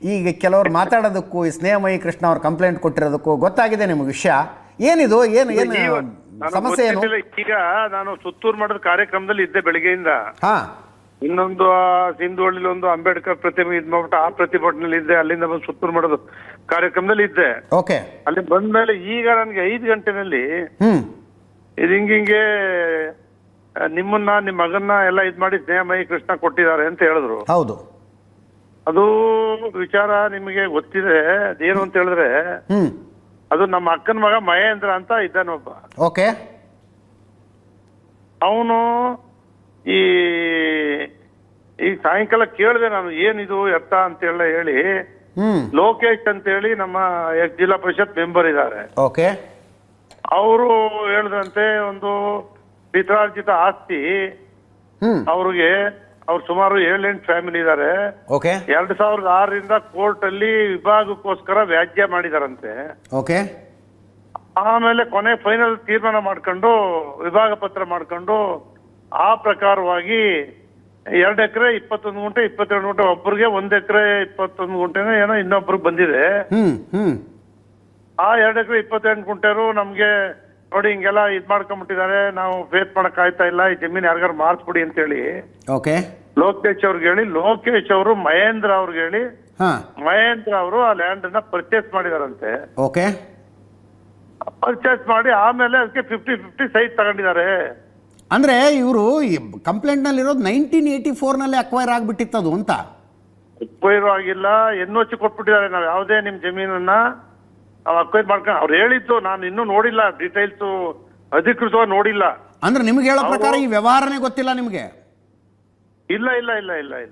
ಈಗ ಕೆಲವರು ಮಾತಾಡೋದಕ್ಕೂ ಈ ಸ್ನೇಹಮಯಿ ಕೃಷ್ಣ ಅವ್ರು ಕಂಪ್ಲೇಂಟ್ ಕೊಟ್ಟಿರೋದಕ್ಕೂ ಗೊತ್ತಾಗಿದೆ ನಿಮಗೆ ವಿಷಯ ಏನಿದು ಏನು ಸಮಸ್ಯೆ ಏನು? ಈಗ ನಾನು ಸುತ್ತೂರು ಮಠದ ಕಾರ್ಯಕ್ರಮದಲ್ಲಿ ಇದ್ದೆ ಬೆಳಿಗ್ಗೆಯಿಂದ. ಹಾ, ಇನ್ನೊಂದು ಸಿಂಧುವಳ್ಳಿಲಿ ಒಂದು ಅಂಬೇಡ್ಕರ್ ಪ್ರತಿಮೆ ಇದ್ ಮಾಡ್ಬಿಟ್ಟು ಆ ಪ್ರತಿಭಟನೆಯಲ್ಲಿ ಇದ್ದೆ. ಅಲ್ಲಿಂದ ಬಂದು ಸುತ್ತೂರು ಮಠದ ಕಾರ್ಯಕ್ರಮದಲ್ಲಿ ಇದ್ದೆ. ಓಕೆ. ಅಲ್ಲಿ ಬಂದ್ಮೇಲೆ ಈಗ ನನಗೆ 5 ಗಂಟೆನಲ್ಲಿ ಇದು ಹಿಂಗೆ ನಿಮ್ಮನ್ನ ನಿಮ್ಮ ಮಗನ್ನ ಎಲ್ಲ ಇದ್ ಮಾಡಿ ಸ್ನೇಹಮಯಿ ಕೃಷ್ಣ ಕೊಟ್ಟಿದ್ದಾರೆ ಅಂತ ಹೇಳಿದ್ರು. ಹೌದು. ಅದು ವಿಚಾರ ನಿಮಗೆ ಗೊತ್ತಿದೆ. ಅದೇನು ಅಂತ ಹೇಳಿದ್ರೆ ಅದು ನಮ್ಮ ಅಕ್ಕನ ಮಗ ಮಹೇಂದ್ರ ಅಂತ ಇದ್ದಾನೊಬ್ಬ. ಓಕೆ. ಅವನು ಈ ಸಾಯಂಕಾಲ ಕೇಳಿದೆ ನಾನು, ಏನಿದು ಎತ್ತ ಅಂತ ಹೇಳಿ ಲೋಕೇಶ್ ಅಂತ ಹೇಳಿ ನಮ್ಮ ಜಿಲ್ಲಾ ಪರಿಷತ್ ಮೆಂಬರ್ ಇದ್ದಾರೆ. ಓಕೆ. ಅವರು ಹೇಳಿದಂತೆ ಒಂದು ಪಿತ್ರಾರ್ಜಿತ ಆಸ್ತಿ ಅವ್ರಿಗೆ, ಅವ್ರು ಸುಮಾರು 7-8 ಫ್ಯಾಮಿಲಿ ಇದ್ದಾರೆ. 2006ರಿಂದ ಕೋರ್ಟ್ ಅಲ್ಲಿ ವಿಭಾಗಕ್ಕೋಸ್ಕರ ವ್ಯಾಜ್ಯ ಮಾಡಿದಾರಂತೆ. ಓಕೆ. ಆಮೇಲೆ ಕೊನೆ ಫೈನಲ್ ತೀರ್ಮಾನ ಮಾಡ್ಕೊಂಡು ವಿಭಾಗ ಪತ್ರ ಮಾಡ್ಕೊಂಡು ಆ ಪ್ರಕಾರವಾಗಿ 2 ಎಕರೆ 21 ಗುಂಟೆ 22 ಗುಂಟೆ ಒಬ್ಬರಿಗೆ, 1 ಎಕರೆ 21 ಗುಂಟೆನೋ ಏನೋ ಇನ್ನೊಬ್ರಿಗೆ ಬಂದಿದೆ. ಆ 2 ಎಕರೆ 28 ಗುಂಟೆರು ನಮ್ಗೆ ನೋಡಿ ಹಿಂಗೆಲ್ಲ ಇದ್ ಮಾಡ್ಕೊಂಡ್ಬಿಟ್ಟಿದ್ದಾರೆ, ನಾವು ಫೇಸ್ ಮಾಡಕ್ ಆಯ್ತಾ ಇಲ್ಲ, ಈ ಜಮೀನ್ ಯಾರಿಗಾರು ಮಾರ್ಸ್ಬಿಡಿ ಅಂತ ಹೇಳಿ ಲೋಕೇಶ್ ಅವ್ರಿಗೆ ಹೇಳಿ, ಲೋಕೇಶ್ ಅವರು ಮಹೇಂದ್ರ ಅವ್ರಿಗೆ ಹೇಳಿ, ಮಹೇಂದ್ರ ಅವರು ಆ ಲ್ಯಾಂಡ್ ನ ಪರ್ಚೇಸ್ ಮಾಡಿದಾರಂತೆ. ಪರ್ಚೇಸ್ ಮಾಡಿ ಆಮೇಲೆ ಅದಕ್ಕೆ 50-50 ಸೈಟ್ ತಗೊಂಡಿದ್ದಾರೆ. ಅಂದ್ರೆ ಇವರು ಕಂಪ್ಲೇಂಟ್ ನಲ್ಲಿ ಇರೋದು 1984 ನಲ್ಲಿ ಅಕ್ವೈರ್ ಆಗ್ಬಿಟ್ಟಿತ್ತದು ಅಂತ. ಅಕ್ವೈರ್ ಆಗಿಲ್ಲ, NOC ಕೊಟ್ಬಿಟ್ಟಿದ್ದಾರೆ. ನಾವ್ ಯಾವುದೇ ನಿಮ್ ಜಮೀನನ್ನ ನಾವು ಅಕ್ವೈರ್ ಮಾಡ್ಕೊಂಡು ಅವ್ರು ಹೇಳಿದ್ದು ನಾನು ಇನ್ನೂ ನೋಡಿಲ್ಲ, ಡೀಟೇಲ್ಸ್ ಅಧಿಕೃತವಾಗಿ ನೋಡಿಲ್ಲ. ಅಂದ್ರೆ ನಿಮ್ಗೆ ಹೇಳೋ ಪ್ರಕಾರ ಈ ವ್ಯವಹಾರನೇ ಗೊತ್ತಿಲ್ಲ ನಿಮ್ಗೆ? ಇಲ್ಲ ಇಲ್ಲ ಇಲ್ಲ ಇಲ್ಲ ಇಲ್ಲ.